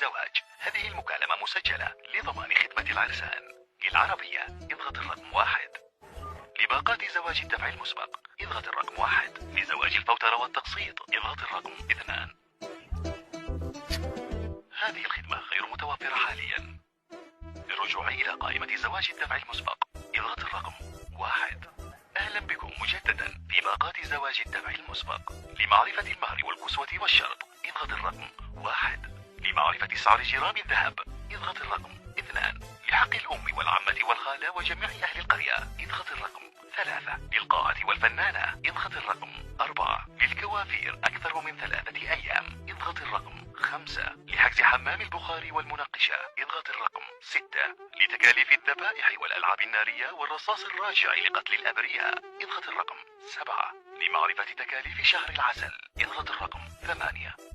الزواج. هذه المكالمة مسجلة لضمان خدمة العرسان. العربية اضغط الرقم 1. لباقات زواج الدفع المسبق اضغط الرقم 1. لزواج الفوترة والتقسيط اضغط الرقم 2. هذه الخدمة غير متوفرة حاليا. للرجوع إلى قائمة زواج الدفع المسبق اضغط الرقم 1. أهلا بكم مجددا في باقات زواج الدفع المسبق. لمعرفة المهر والكسوة والشرط اضغط الرقم 1. لمعرفة سعر جرام الذهب اضغط الرقم 2. لحق الأم والعمة والخالة وجميع أهل القرية اضغط الرقم 3. للقاعة والفنانة اضغط الرقم 4. للكوافير أكثر من 3 أيام اضغط الرقم 5. لحجز حمام البخار والمنقشة اضغط الرقم 6. لتكاليف الذبائح والألعاب النارية والرصاص الراجع لقتل الأبرياء اضغط الرقم 7. لمعرفة تكاليف شهر العسل اضغط الرقم 8.